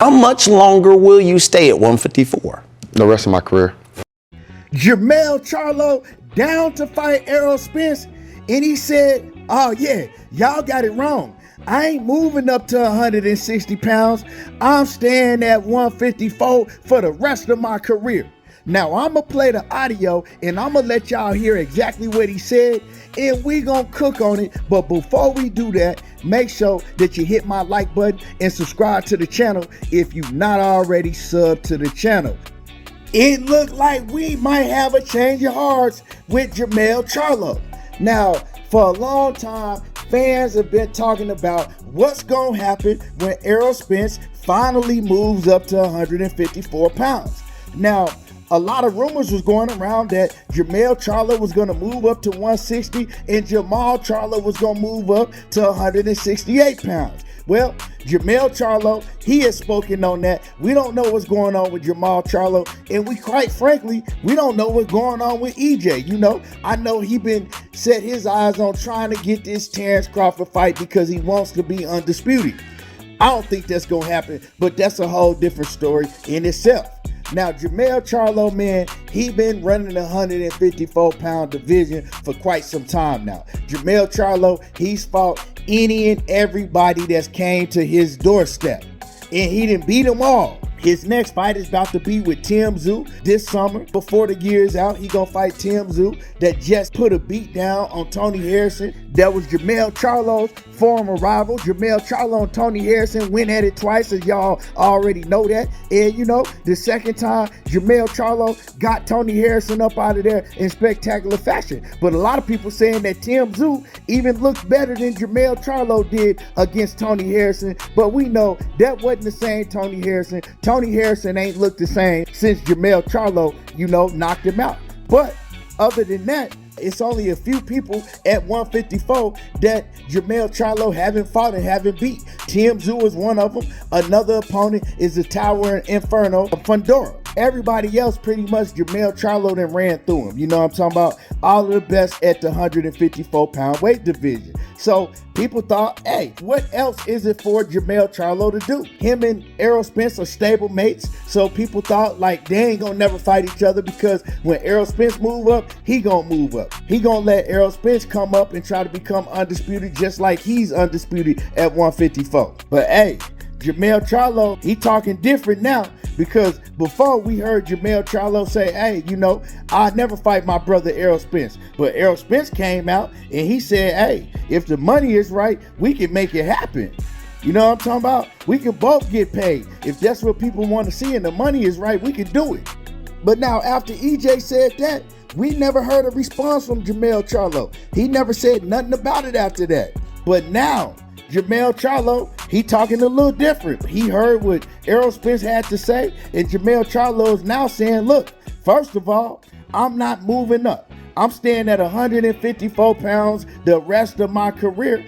How much longer will you stay at 154? The rest of my career. Jermell Charlo down to fight Errol Spence, and he said, oh yeah, y'all got it wrong. I ain't moving up to 160 pounds. I'm staying at 154 for the rest of my career. Now, I'm going to play the audio, and I'm going to let y'all hear exactly what he said, and we going to cook on it. But before we do that, make sure that you hit my like button and subscribe to the channel if you've not already subbed to the channel. It looked like we might have a change of hearts with Jermell Charlo. Now, for a long time, fans have been talking about what's going to happen when Errol Spence finally moves up to 154 pounds. Now, a lot of rumors was going around that Jermell Charlo was going to move up to 160 and Jermell Charlo was going to move up to 168 pounds. Well, Jermell Charlo, he has spoken on that. We don't know what's going on with Jermell Charlo, and we quite frankly, we don't know what's going on with EJ. You know, I know he been set his eyes on trying to get this Terrence Crawford fight because he wants to be undisputed. I don't think that's going to happen, but that's a whole different story in itself. Now, Jermell Charlo, man, he been running the 154-pound division for quite some time now. Jermell Charlo, he's fought any and everybody that's came to his doorstep, and he done beat them all. His next fight is about to be with Tim Tszyu this summer. Before the year is out, he gonna fight Tim Tszyu that just put a beat down on Tony Harrison. That was Jermell Charlo's former rival. Jermell Charlo and Tony Harrison went at it twice, as y'all already know that. And you know, the second time, Jermell Charlo got Tony Harrison up out of there in spectacular fashion. But a lot of people saying that Tim Tszyu even looks better than Jermell Charlo did against Tony Harrison. But we know that wasn't the same Tony Harrison. Tony Harrison ain't looked the same since Jermell Charlo, you know, knocked him out. But other than that, it's only a few people at 154 that Jermell Charlo haven't fought and haven't beat. Tim Tszyu is one of them. Another opponent is the Towering Inferno of Fundora. Everybody else, pretty much, Jermell Charlo then ran through him. You know what I'm talking about? All of the best at the 154-pound weight division. So people thought, hey, what else is it for Jermell Charlo to do? Him and Errol Spence are stable mates. So people thought, like, they ain't gonna never fight each other because when Errol Spence move up, he gonna move up. He gonna let Errol Spence come up and try to become undisputed just like he's undisputed at 154. But hey, Jermell Charlo, he talking different now, because before we heard Jermell Charlo say, hey, you know, I'd never fight my brother Errol Spence. But Errol Spence came out and he said, hey, if the money is right, we can make it happen. You know what I'm talking about? We can both get paid. If that's what people want to see and the money is right, we can do it. But now after EJ said that, we never heard a response from Jermell Charlo. He never said nothing about it after that. But now, Jermell Charlo, he talking a little different. He heard what Errol Spence had to say, and Jermell Charlo is now saying, look, first of all, I'm not moving up. I'm staying at 154 pounds the rest of my career.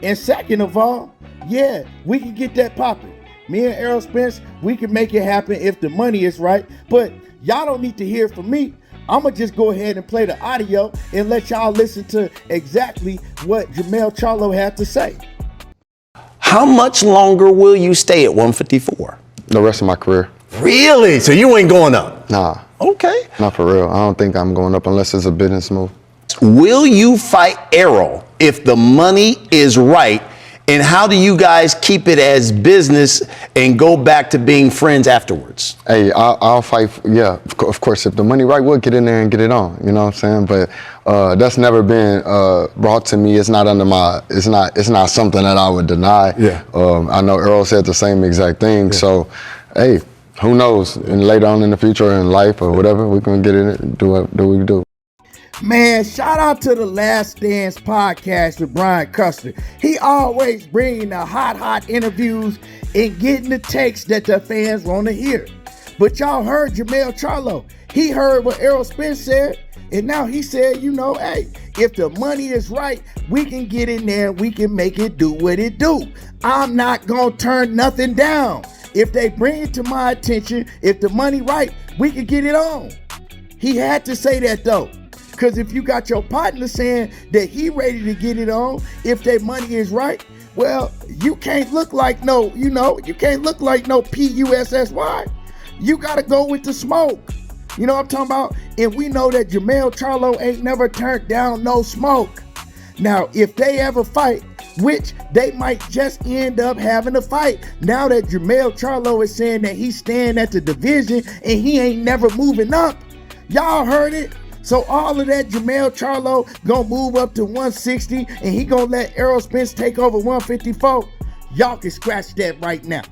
And second of all, yeah, we can get that popping. Me and Errol Spence, we can make it happen if the money is right. But y'all don't need to hear from me. I'm going to just go ahead and play the audio and let y'all listen to exactly what Jermell Charlo had to say. How much longer will you stay at 154? The rest of my career. Really? So you ain't going up? Nah. Okay. Not for real. I don't think I'm going up unless it's a business move. Will you fight Errol if the money is right? And how do you guys keep it as business and go back to being friends afterwards? Hey, I'll fight. Yeah, of course. If the money right, we'll get in there and get it on. You know what I'm saying? But that's never been brought to me. It's not under my. It's not something that I would deny. Yeah. I know Errol said the same exact thing. Yeah. So, hey, who knows? And later on in the future or in life or whatever, we can get in it and do what we do. Man, shout out to the Last Dance podcast with Brian Custer. He always bringing the hot interviews and getting the takes that the fans want to hear. But y'all heard Jermell Charlo. He heard what Errol Spence said, and now he said, you know, hey, if the money is right, we can get in there and we can make it do what it do. I'm not going to turn nothing down. If they bring it to my attention, if the money right, we can get it on. He had to say that though. Because if you got your partner saying that he ready to get it on, if their money is right, Well, you can't look like no, you can't look like no P-U-S-S-Y. You gotta go with the smoke. You know what I'm talking about? And we know that Jermell Charlo ain't never turned down no smoke. Now, if they ever fight, which they might just end up having a fight, now that Jermell Charlo is saying that he's staying at the division and he ain't never moving up. Y'all heard it? So all of that, Jermell Charlo gonna move up to 160 and he gonna let Errol Spence take over 154. Y'all can scratch that right now.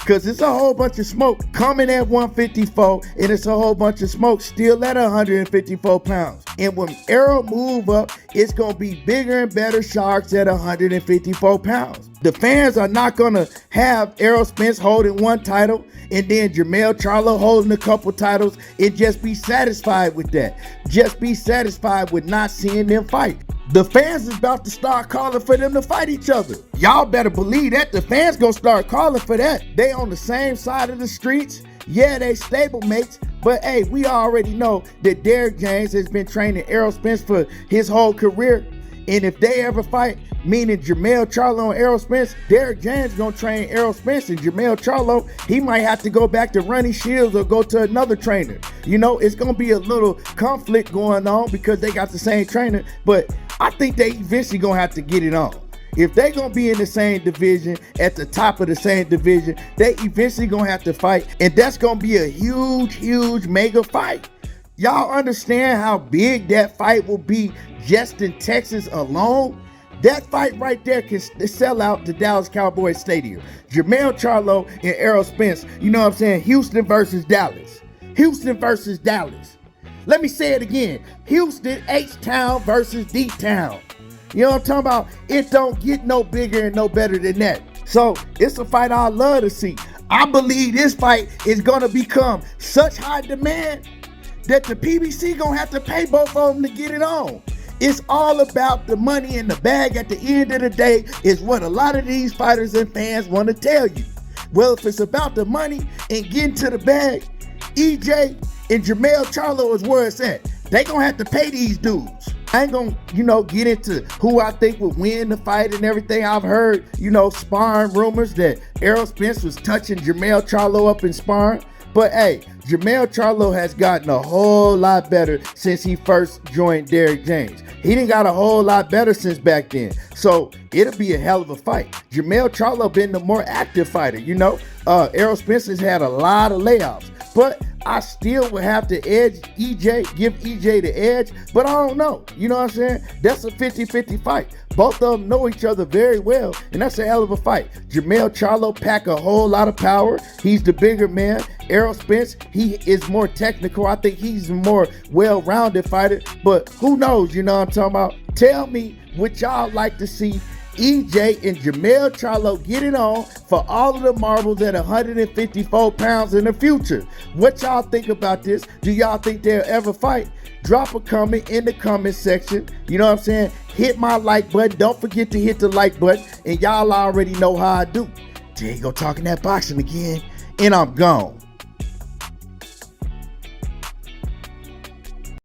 Cause it's a whole bunch of smoke coming at 154 and it's a whole bunch of smoke still at 154 pounds. And when Errol move up, it's gonna be bigger and better sharks at 154 pounds. The fans are not gonna have Errol Spence holding one title and then Jermell Charlo holding a couple titles and just be satisfied with that. Just be satisfied with not seeing them fight. The fans is about to start calling for them to fight each other. Y'all better believe that. The fans gonna start calling for that. They on the same side of the streets. Yeah, they stable mates. But hey, we already know that Derrick James has been training Errol Spence for his whole career. And if they ever fight, meaning Jermell Charlo and Errol Spence, Derrick James gonna train Errol Spence, and Jermell Charlo, he might have to go back to Ronnie Shields or go to another trainer. You know, it's gonna be a little conflict going on because they got the same trainer, but I think they eventually gonna have to get it on. If they gonna be in the same division, at the top of the same division, they eventually gonna have to fight, and that's gonna be a huge mega fight. Y'all understand how big that fight will be just in Texas alone? That fight right there can sell out the Dallas Cowboys Stadium. Jermell Charlo and Errol Spence, you know what I'm saying? Houston versus Dallas. Houston versus Dallas. Let me say it again. Houston, H-Town versus D-Town. You know what I'm talking about? It don't get no bigger and no better than that. So it's a fight I love to see. I believe this fight is gonna become such high demand that the PBC gonna have to pay both of them to get it on. It's all about the money in the bag at the end of the day is what a lot of these fighters and fans want to tell you. Well, if it's about the money and getting to the bag, EJ and Jermell Charlo is where it's at. They gonna have to pay these dudes. I ain't gonna, get into who I think would win the fight and everything. I've heard, sparring rumors that Errol Spence was touching Jermell Charlo up in sparring. But hey, Jermell Charlo has gotten a whole lot better since he first joined Derrick James. He done got a whole lot better since back then. So it'll be a hell of a fight. Jermell Charlo been the more active fighter, Errol Spence has had a lot of layoffs. But I still would have to give EJ the edge, but I don't know. You know what I'm saying? That's a 50-50 fight. Both of them know each other very well, and that's a hell of a fight. Jermell Charlo pack a whole lot of power. He's the bigger man. Errol Spence, he is more technical. I think he's a more well-rounded fighter, but who knows, you know what I'm talking about? Tell me what y'all like to see EJ and Jermell Charlo get it on for all of the marbles at 154 pounds in the future. What y'all think about this? Do y'all think they'll ever fight? Drop a comment in the comment section. You know what I'm saying? Hit my like button. Don't forget to hit the like button. And y'all already know how I do. There you go, talking that boxing again. And I'm gone.